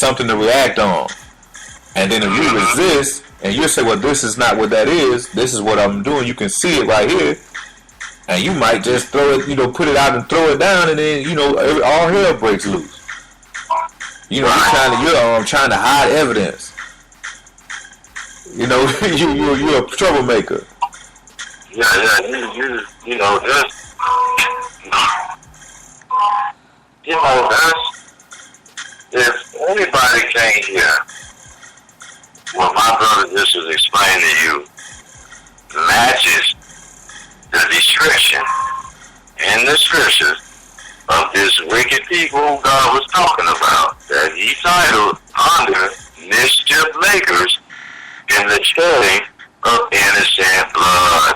something to react on. And then if you resist and you say, well, this is not what that is, this is what I'm doing, you can see it right here, and you might just throw it, put it out and throw it down, and then, all hell breaks loose. You're trying to hide evidence. You're a troublemaker. Yeah, that's, if anybody can't hear what my brother just was explaining to you, matches the description in the scriptures of this wicked people who God was talking about, that he titled under mischief makers in the shedding of innocent blood.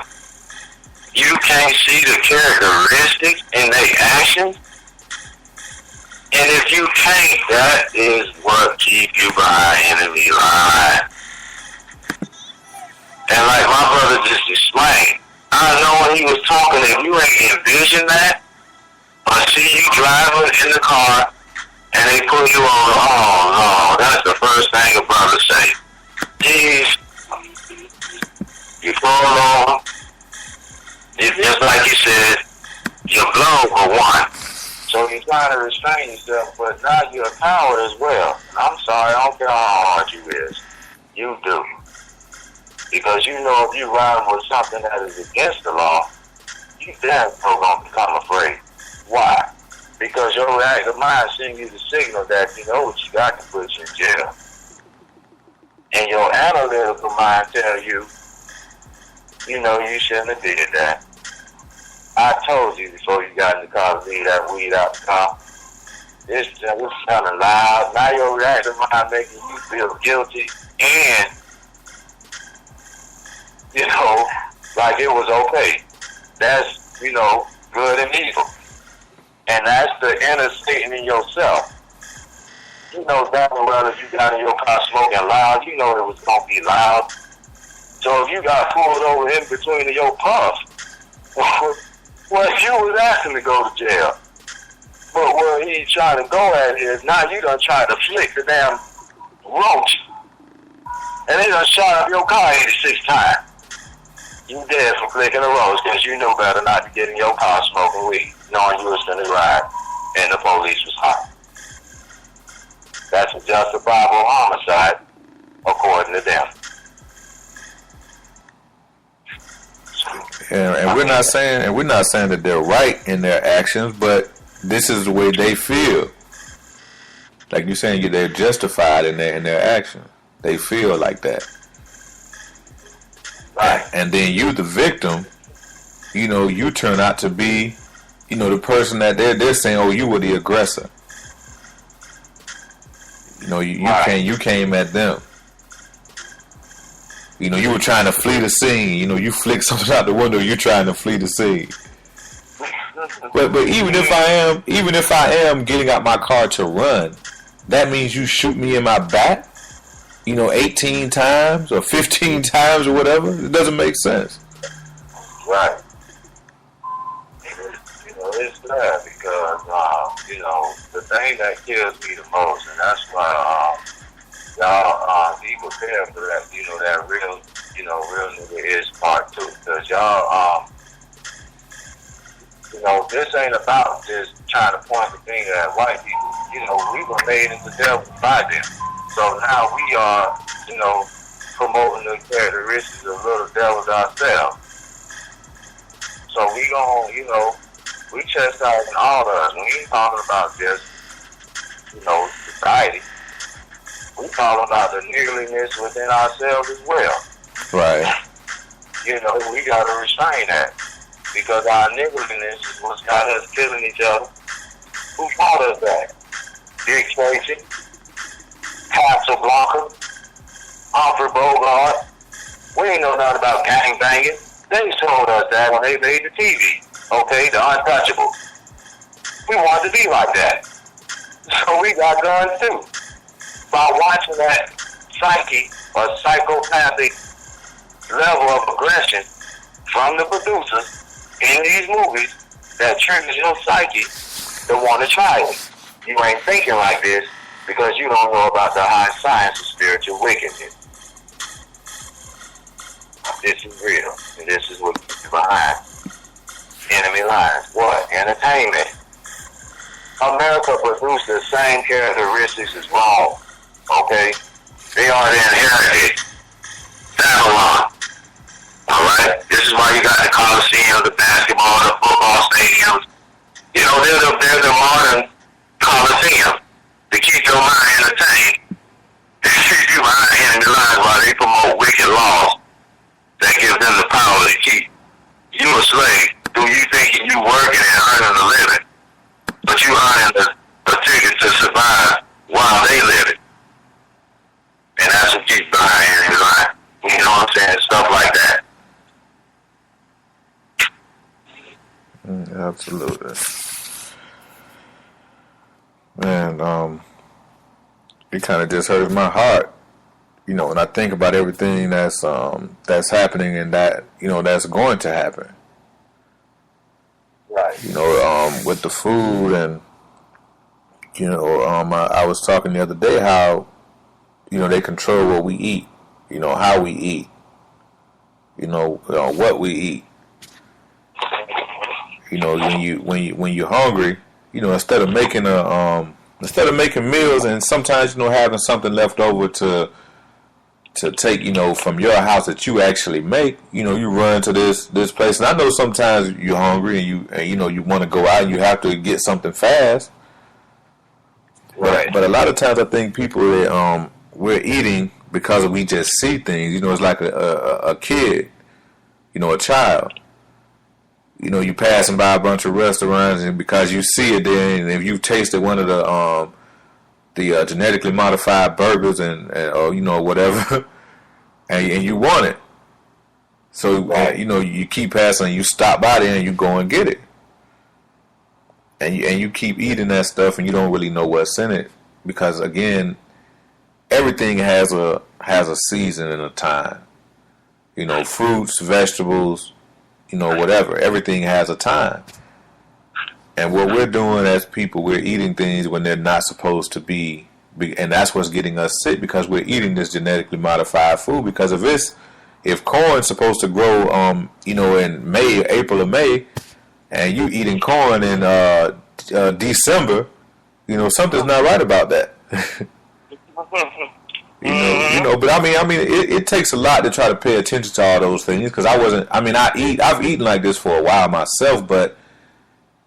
You can't see the characteristics in their actions. And if you can't, that is what keep you behind enemy line. And like my brother just explained, I know when he was talking, if you ain't envision that, or see you driving in the car, and they pull you over, oh no, that's the first thing a brother say. Geez, you fall over, just like you said, you blow for one. So you're trying to restrain yourself, but now you're a coward as well. I'm sorry, I don't care how hard you is. You do. Because you know if you ride with something that is against the law, you damn sure going to become afraid. Why? Because your reactive mind sends you the signal that you know what you got to put you in jail. And your analytical mind tell you, you shouldn't have did that. I told you before you got in the car to leave that weed out the car. It's kind of loud. Now your reactive mind making you feel guilty and, like it was okay. That's, good and evil. And that's the inner Satan in yourself. Damn well if you got in your car smoking loud, it was going to be loud. So if you got pulled over in between of your puffs, well, you was asking to go to jail. But where he's trying to go at is, now you done tried to flick the damn roach. And they done shot up your car 86 times. You dead for flicking the roach because you knew better not to get in your car smoking weed, knowing you was going to ride and the police was hot. That's a justifiable homicide, according to them. And we're not saying that they're right in their actions, but this is the way they feel. Like you're saying, they're justified in their actions. They feel like that. Right. And then you, the victim, you turn out to be, the person that they're saying, oh, you were the aggressor. You came at them. You were trying to flee the scene. You flick something out the window. You're trying to flee the scene. But even if I am getting out my car to run, that means you shoot me in my back. 18 times or 15 times or whatever. It doesn't make sense. Right. It's bad because the thing that kills me the most, and that's why y'all be prepared for that. That real nigga is part 2. Because y'all, this ain't about just trying to point the finger at white people. We were made into devils by them. So now we are, promoting the characteristics of little devils ourselves. So we gon', we chastising all of us. We ain't talking about just, society. We talking about the niggliness within ourselves as well. Right. We gotta restrain that. Because our niggliness is what's got us killing each other. Who taught us that? Dick Tracy, Casablanca, Humphrey Bogart. We ain't know nothing about gang banging. They told us that when they made the TV. Okay, the Untouchable. We wanted to be like that. So we got guns too. By watching that psyche or psychopathic level of aggression from the producers in these movies that triggers your psyche to want to try it. You ain't thinking like this. because you don't know about the high science of spiritual wickedness. This is real, and this is what keeps you behind enemy lines. What? Entertainment. America produced the same characteristics as Rome. Okay? They are the inherited Babylon. Alright? This is why you got the Coliseum, the basketball, the football stadiums. You know, they're the modern Coliseum to keep your mind entertained. They keep you behind enemy lines while they promote wicked laws that give them the power to keep you a slave. Do you thinking you working and earning a living, but you earning a ticket to survive while they live it? And that's what keeps behind enemy line. You know what I'm saying? Stuff like that. Absolutely. Man, it kind of just hurts my heart, you know, when I think about everything that's happening and that, you know, that's going to happen. Right. You know, with the food and, you know, I was talking the other day how, you know, they control what we eat, you know, how we eat, you know, what we eat. You know, when you're hungry, you know, instead of making meals and sometimes, you know, having something left over to take, you know, from your house that you actually make, you know, you run to this place. And I know sometimes you're hungry and you know you want to go out and you have to get something fast. Right. But a lot of times I think people we're eating because we just see things. You know, it's like a kid, you know, a child. You know, you passing by a bunch of restaurants and because you see it there, and if you've tasted one of the genetically modified burgers and or you know whatever, and you want it, so right. you know you keep passing, you stop by there and you go and get it, and you keep eating that stuff and you don't really know what's in it because again, everything has a season and a time. You know, fruits, vegetables. You know, whatever. Everything has a time. And what we're doing as people, we're eating things when they're not supposed to be. And that's what's getting us sick because we're eating this genetically modified food. Because if corn's supposed to grow, you know, in April or May, and you eating corn in December, you know, something's not right about that. You know, but I mean, it takes a lot to try to pay attention to all those things because I've eaten like this for a while myself, but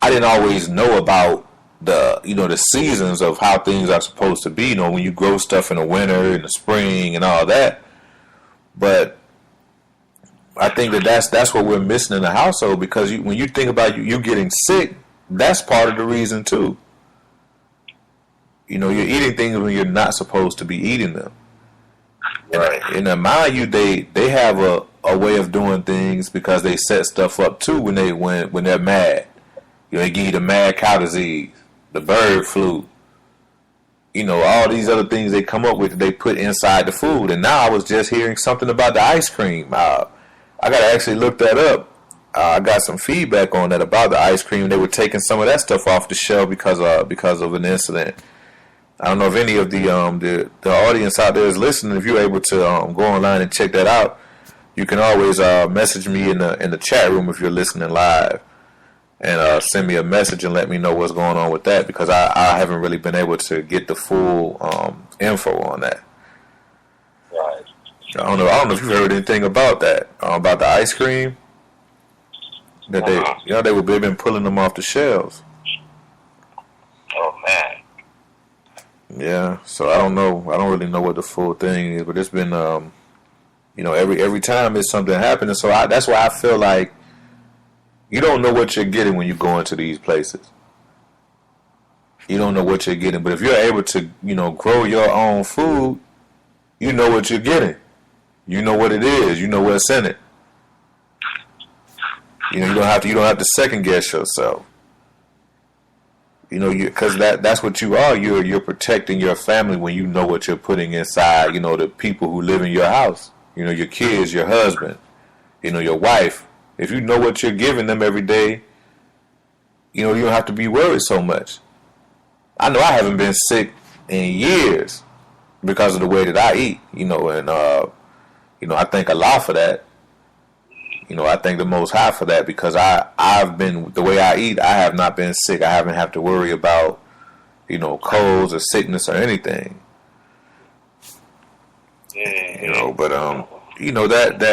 I didn't always know about the seasons of how things are supposed to be. You know, when you grow stuff in the winter, in the spring, and all that. But I think that's what we're missing in the household because when you think about you getting sick, that's part of the reason too. You know, you're eating things when you're not supposed to be eating them. Right. And mind you, they have a way of doing things because they set stuff up too when they're mad. You know, they give you the mad cow disease, the bird flu. You know, all these other things they come up with that they put inside the food. And now I was just hearing something about the ice cream. I got to actually look that up. I got some feedback on that about the ice cream. They were taking some of that stuff off the shelf because of an incident. I don't know if any of the audience out there is listening. If you're able to go online and check that out, you can always message me in the chat room if you're listening live, and send me a message and let me know what's going on with that because I haven't really been able to get the full info on that. Right. I don't know if you've heard anything about that about the ice cream that they've been pulling them off the shelves. Oh man. Yeah, so I don't know. I don't really know what the full thing is, but it's been, you know, every time it's something happening. So that's why I feel like you don't know what you're getting when you go into these places. You don't know what you're getting, but if you're able to, you know, grow your own food, you know what you're getting. You know what it is. You know what's in it. You know, you don't have to second guess yourself. You know, because that's what you are. You're protecting your family when you know what you're putting inside. You know, the people who live in your house. You know, your kids, your husband. You know, your wife. If you know what you're giving them every day, you know, you don't have to be worried so much. I know I haven't been sick in years because of the way that I eat. And I thank Allah for that. I thank the Most High for that because I've been, the way I eat, I have not been sick. I haven't had to worry about, colds or sickness or anything. But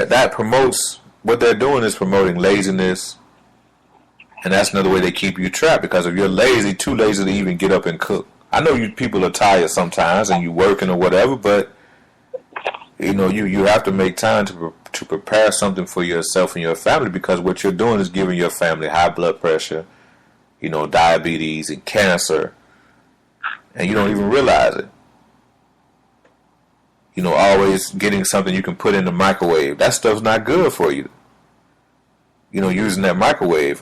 that promotes, what they're doing is promoting laziness, and that's another way they keep you trapped, because if you're lazy, too lazy to even get up and cook. I know you people are tired sometimes and you working or whatever, but you have to make time to prepare something for yourself and your family, because what you're doing is giving your family high blood pressure, diabetes and cancer, and you don't even realize it. Always getting something you can put in the microwave. That stuff's not good for you. Using that microwave,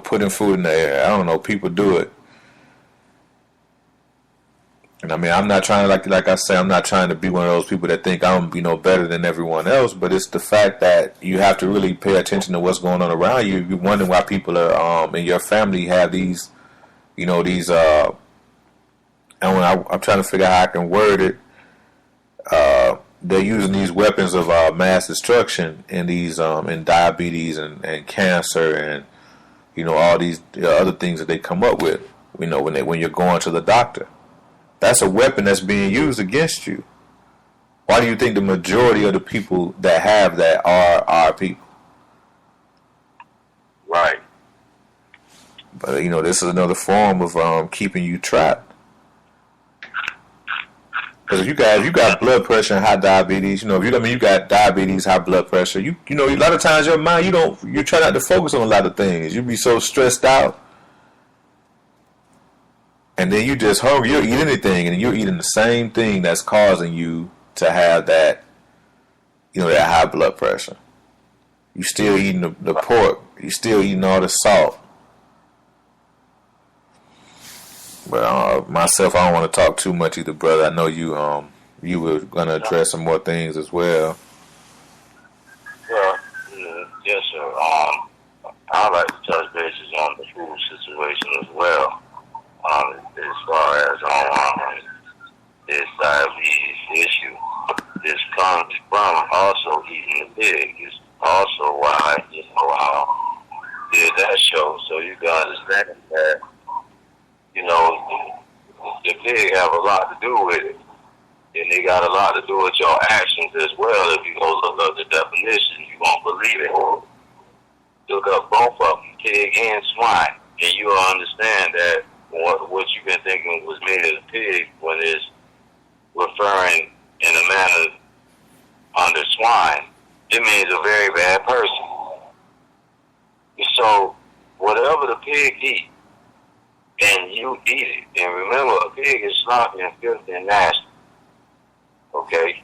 putting food in the air. I don't know, people do it. And I mean, I'm not trying to, like I say, I'm not trying to be one of those people that think I'm, better than everyone else, but it's the fact that you have to really pay attention to what's going on around you. You're wondering why people are, in your family have these, and when I'm trying to figure out how I can word it, they're using these weapons of mass destruction in these, in diabetes and cancer and, all these other things that they come up with, when you're going to the doctor. That's a weapon that's being used against you. Why do you think the majority of the people that have that are our people? Right. But, this is another form of keeping you trapped. Because if you got blood pressure and high diabetes, you got diabetes, high blood pressure, a lot of times your mind, you try not to focus on a lot of things. You be so stressed out. And then you just hungry, you'll eat anything, and you're eating the same thing that's causing you to have that, that high blood pressure. You still eating the pork. You still eating all the salt. But myself, I don't want to talk too much either, brother. I know you were going to address some more things as well. Well, yes, sir. I'd like to touch bases on the food situation as well. As far as this diabetes issue, this comes from also eating the pig. It's also why I did that show, so you can understand that the pig have a lot to do with it, and they got a lot to do with your actions as well. If you go look up the definition, you won't believe it. Look up both of them, pig and swine, and you will understand that what you've been thinking was made of the pig when it's referring in a manner under swine, it means a very bad person. So whatever the pig eats, and you eat it, and remember, a pig is sloppy and filthy and nasty, okay?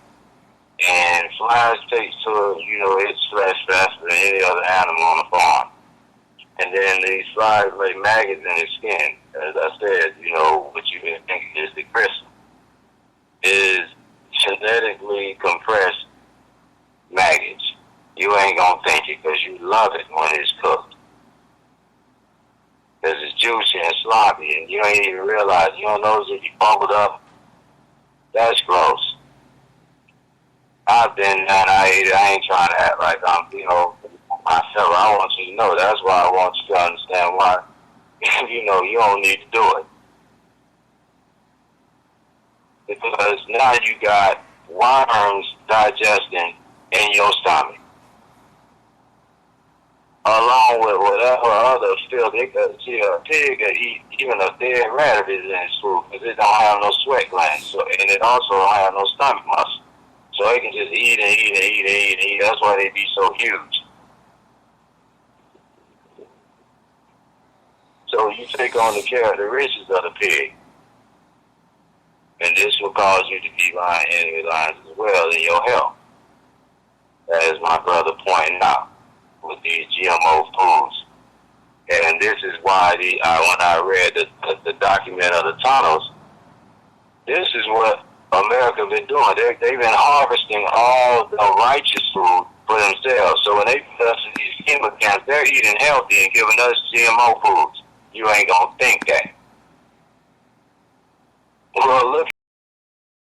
And flies take to its flesh faster than any other animal on the farm. And then these flies lay maggots in its skin. As I said, what you've been thinking is the crystal. Is genetically compressed maggots. You ain't gonna think it because you love it when it's cooked. Because it's juicy and sloppy and you ain't even realize. You don't notice if you bubbled up. That's gross. I've been and I ate it. I ain't trying to act like I'm, myself. I want you to know. That's why I want you to understand why, you don't need to do it. Because now you got worms digesting in your stomach. Along with whatever other filth, a pig can eat even a dead rat if it's in its food, because it don't have no sweat glands, and it also don't have no stomach muscle. So it can just eat and eat and eat and eat and eat. That's why they be so huge. So you take on the characteristics of the pig, and this will cause you to be lying enemy lines as well in your health. As my brother pointed out with these GMO foods. And this is why when I read the document of the tunnels, this is what America been doing. They've been harvesting all the righteous food for themselves. So when they put us in these chemical camps, they're eating healthy and giving us GMO foods. You ain't gonna think that. Well, look